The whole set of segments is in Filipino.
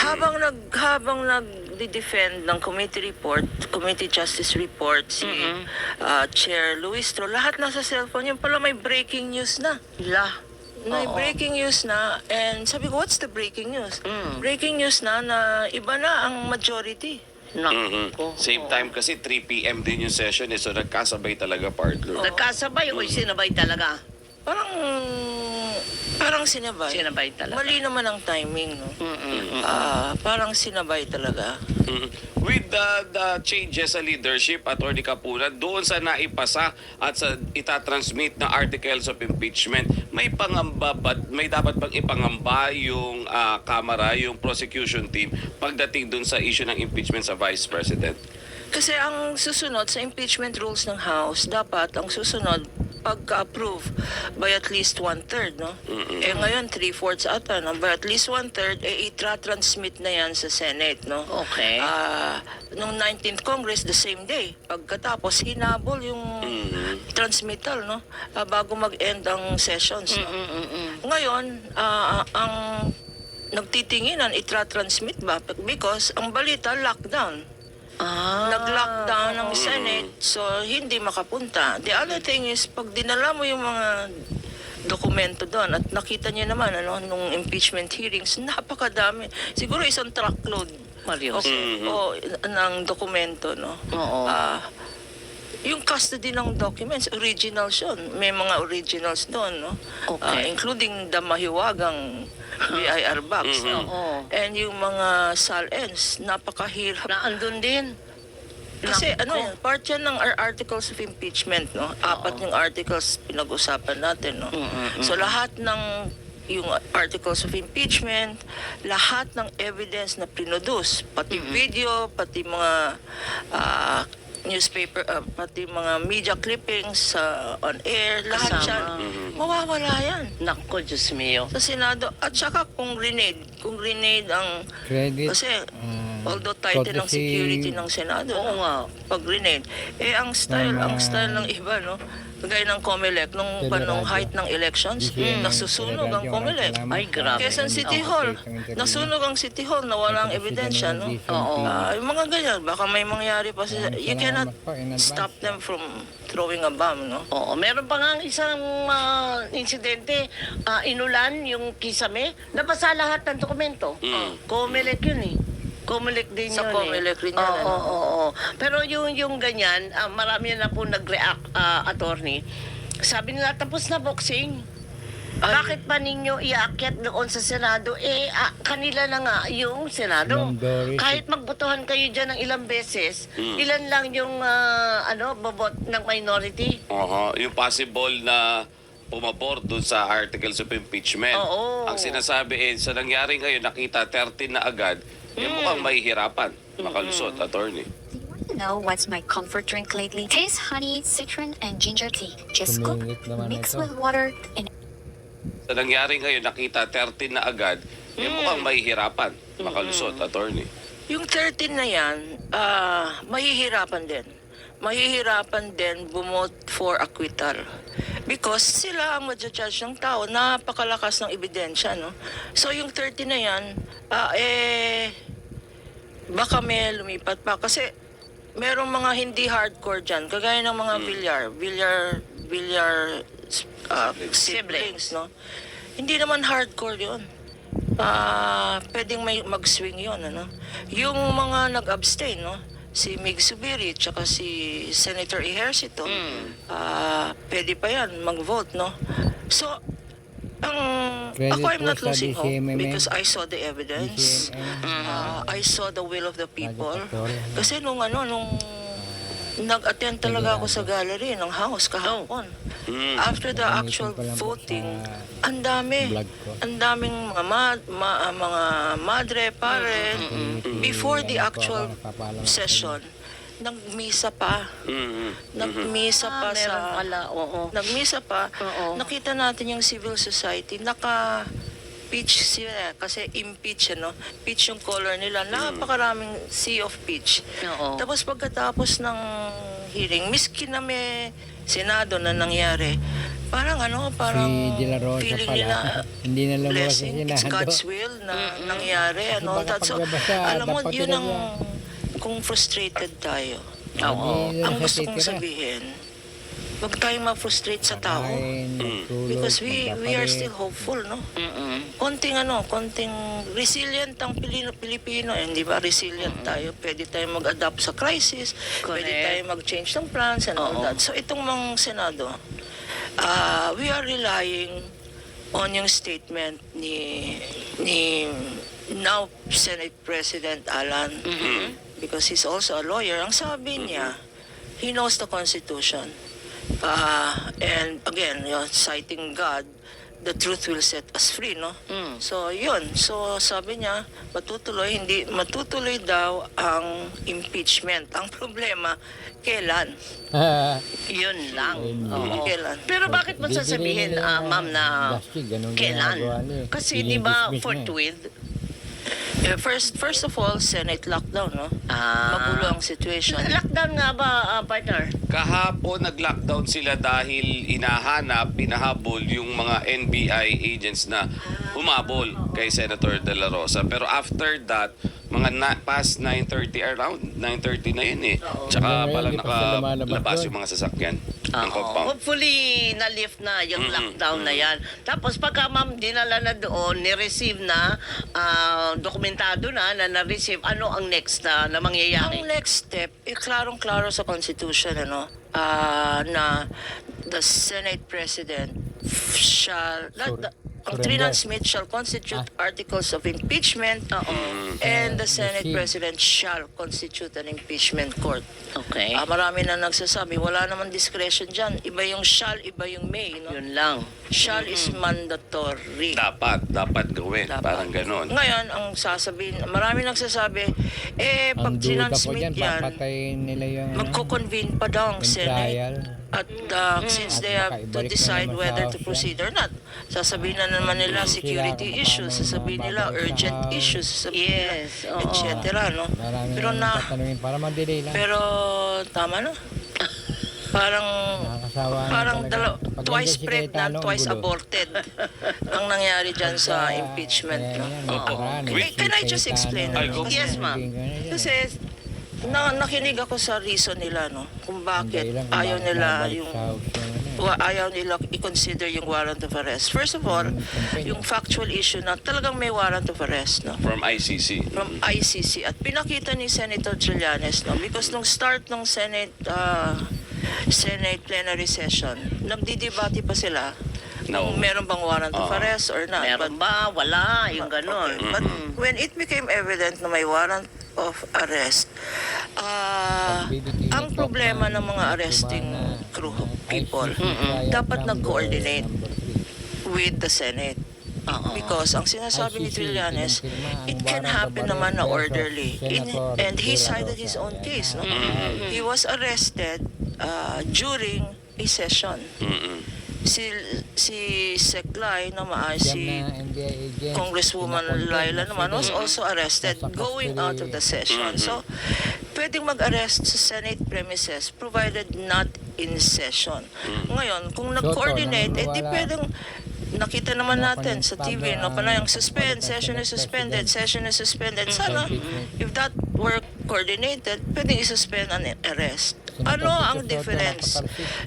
Habang nag-defend ng committee justice report si Chair Luis Tro, lahat nasa cellphone yun. Pala may breaking news na. May breaking news na, and sabi ko, what's the breaking news? Breaking news na iba na ang majority. Same time kasi 3 p.m. din yung session so nagkasabay talaga, partner. Nagkasabay o sinabay talaga? Parang sinabay. Sinabay talaga. Mali naman ang timing, no? Parang sinabay talaga. With the changes sa leadership, Atty. Kapunan, doon sa naipasa at sa itatransmit na articles of impeachment, may pangamba ba, may dapat bang ipangamba yung Kamara, yung prosecution team pagdating doon sa issue ng impeachment sa Vice President? Kasi ang susunod sa impeachment rules ng House, dapat ang susunod pagka-approve by at least 1/3, no? Ngayon 3/4 ata, no? By at least 1/3, itra-transmit na yan sa Senate, no? Okay. Nung 19th Congress, the same day. Pagkatapos, hinabol yung transmittal, no? Bago mag-end ang sessions, no? Ngayon, ang nagtitinginan, itra-transmit ba? Because ang balita, lockdown. Nag-lockdown ng Senate, so hindi makapunta. The other thing is, pag dinala mo yung mga dokumento doon, at nakita niyo naman, nung impeachment hearings, napakadami. Siguro isang truckload. Marios. Ng dokumento, no? Yung custody ng documents, originals yun. May mga originals doon, no? Okay. Including the mahiwagang BIR box. And yung mga SALNs, napakahirap. Naandun din. Kasi part yan ng articles of impeachment, no? 4 yung articles pinag-usapan natin, no? So lahat ng yung articles of impeachment, lahat ng evidence na produce, pati video, pati mga newspaper, pati mga media clippings on air, lahat yan, mawawala yan. Nako, Diyos mio. Sa Senado, at saka kung grenade ang, Credit. kasi although title ng security ng Senado, Oo nga. pag grenade, ang style ng iba, no? Kagaya ng COMELEC, nung height ng elections, nasusunog ang COMELEC. Ay, grabe. Quezon City Hall, nasunog ang City Hall, nawala ang ebidensya, no? Yung mga ganyan, baka may mangyari pa you cannot stop them from throwing a bomb, no? Oo, meron pa nga isang insidente, inulan yung kisame, nabasa lahat ng dokumento. COMELEC yun eh. COMELEC din Sa yun COMELEC rin yan, Oo. Pero yung ganyan, marami na po nag-react, attorney. Sabi nila, tapos na boxing. Bakit pa ninyo iaakyat doon sa Senado? Kanila na nga yung Senado. Kahit magbotohan kayo dyan ng ilang beses, ilan lang yung bobot ng minority? Yung possible na pumabor doon sa articles of impeachment. Oo. Ang sinasabi sa nangyari ngayon, nakita 13 na agad, mukhang mahihirapan makalusot, attorney. Do you want to know what's my comfort drink lately? Tastes honey, citron, and ginger tea. Just cook, mix with water, and Sa nangyari ngayon, nakita 13 na agad, mukhang mahihirapan makalusot, attorney. Yung 13 na yan, mahihirapan din. Mahihirapan din bumote for acquittal. Because sila ang madjudge ng tao, napakalakas ng ebidensya, no? So yung 30 na yan, baka may lumipat pa. Kasi merong mga hindi hardcore dyan, kagaya ng mga Villar siblings, no? Hindi naman hardcore yun. Pwedeng may mag-swing yun, ano? Yung mga nag-abstain, no? Si Mig Subiri, tsaka si Senator Ejercito, pwede pa yan mag-vote, no? So, ako, I'm not losing hope because I saw the evidence. I saw the will of the people. Kasi nung nag-attend talaga ako sa gallery ng House kahapon. After the actual voting, ang daming mga madre, pare, before the actual session, nagmisa pa. Nagmisa pa nagmisa pa. Nakita natin yung civil society, peach sila kasi impeach, peach yung color nila, napakaraming sea of peach. Tapos pagkatapos ng hearing, miski na may Senado na nangyari, Parang parang Si De La Rosa feeling pala. nila Hindi na lumabas sa blessing, it's Senado. God's will na nangyari and all baka that. So, paglabas siya, alam mo, dapat yun ang, tinagyan. kung frustrated tayo, Hindi na ang siya gusto kong titira. sabihin, huwag tayong ma-frustrate sa tao. Kakain, magtulog, Because we are magpapalit. still hopeful, no? Konting resilient ang Pilipino, di ba? Resilient tayo. Pwede tayong mag-adapt sa crisis, pwede Correct. tayong mag-change ng plans and all that. So itong mga Senado, we are relying on yung statement ni now Senate President Alan, because he's also a lawyer. Ang sabi niya, he knows the Constitution. And again, citing God, the truth will set us free, no? So, yun. So, sabi niya, matutuloy daw ang impeachment. Ang problema, kailan? Yun lang. Oo. Kailan? Pero bakit mo Bibili sasabihin, nila ma'am, na plastic, ganun kailan? ginagawa nila eh. Kasi di ba Dinidismiss na eh. forthwith, First of all, Senate lockdown, no? Magulo ang situation. lockdown nga ba, partner? Kahapon nag-lockdown sila dahil pinahabol yung mga NBI agents na humabol kay Senator De La Rosa. Pero after that, past 9:30 around 9:30 na yun eh. Tsaka Ngayon, palang hindi pa sila lumalabas nakalabas doon. yung mga sasakyan ng compound. Hopefully, na-lift na yung lockdown na yan. Tapos pagka ma'am dinala na doon, ni-receive na, dokumentado na-receive, ano ang next na mangyayari? Ang next step, klarong-klaro sa Constitution, na the Senate President shall, ang Trinan-Smith shall constitute articles of impeachment, and the Senate President shall constitute an impeachment court. Okay. Marami na nagsasabi, wala naman discretion dyan. Iba yung shall, iba yung may. No? Yun lang. Shall is mandatory. Dapat gawin. Dapat. Parang ganon. Ngayon, ang sasabihin, marami nagsasabi, pag Ang duda po Trinan-Smith dyan, yan, papatayin nila yung magko-convene pa daw ang yung Senate. trial. At since At they have baka to ibalik na decide naman sa whether to House yan. proceed or not. Sasabihin na naman nila security Sila, issues, paano sasabihin nila mababalik sa urgent House. issues, sasabihin Yes, nila, oo. etc. No? Marami Pero na tatanungin para madelay lang. pero tama na. Parang Nakakasawa na parang talaga. Pag twice nandiyan si pregnant, Cayetano, ang twice gulo. aborted ang nangyari dyan sa Kaya, impeachment. kaya No? yan, Opo. nakaraan, Wait, si can I just Cayetano, explain? Ay, go. Yes, ma'am. naging ganun yan. Kasi nakinig ako sa reason nila, no, kung Ang bakit dahilan kung ayaw bakit nila nabalik yung sa House yung ayaw nila i-consider yung warrant of arrest. First of all, yung factual issue na talagang may warrant of arrest, no, From ICC. from ICC, at pinakita ni Senator Trillanes, no, because nung start ng Senate plenary session, nagdidebate pa sila No. kung meron bang warrant of arrest or not. Meron ba? Wala. Yung ganon. Okay, but when it became evident na may warrant of arrest, ang problema ng mga arresting crew people, dapat nag-coordinate with the Senate. Because ang sinasabi ni Trillanes, it can happen naman na orderly. And he cited his own case. No? He was arrested during a session. Si Seklay naman, si Congresswoman Laila naman was also arrested going out of the session. So, pwedeng mag-arrest sa Senate premises provided not in session. Ngayon, kung nag-coordinate, di pwedeng nakita naman natin sa TV, no, panayang suspend, session is suspended. Sana, if that were coordinated, pwedeng isuspend and arrest. Ano ang difference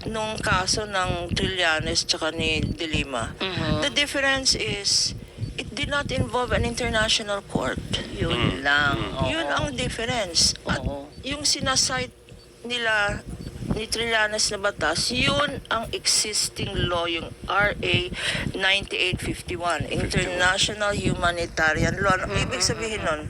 nung kaso ng Trillanes tsaka ni De Lima? The difference is, it did not involve an international court. Yun lang. Yun ang difference. At yung sinasite nila ni Trillanes na batas, yun ang existing law, yung RA 9851, International Humanitarian Law. Ang ibig sabihin nun,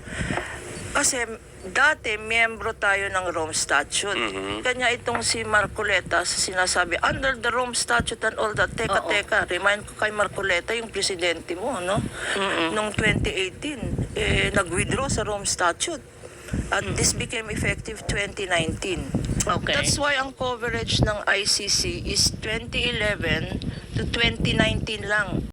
kasi dati miyembro tayo ng Rome Statute. Kanya itong si Marcoleta sinasabi, under the Rome Statute and all that, teka, remind ko kay Marcoleta, yung presidente mo, no? Noong 2018, nag-withdraw sa Rome Statute. At this became effective 2019. Okay. That's why ang coverage ng ICC is 2011 to 2019 lang.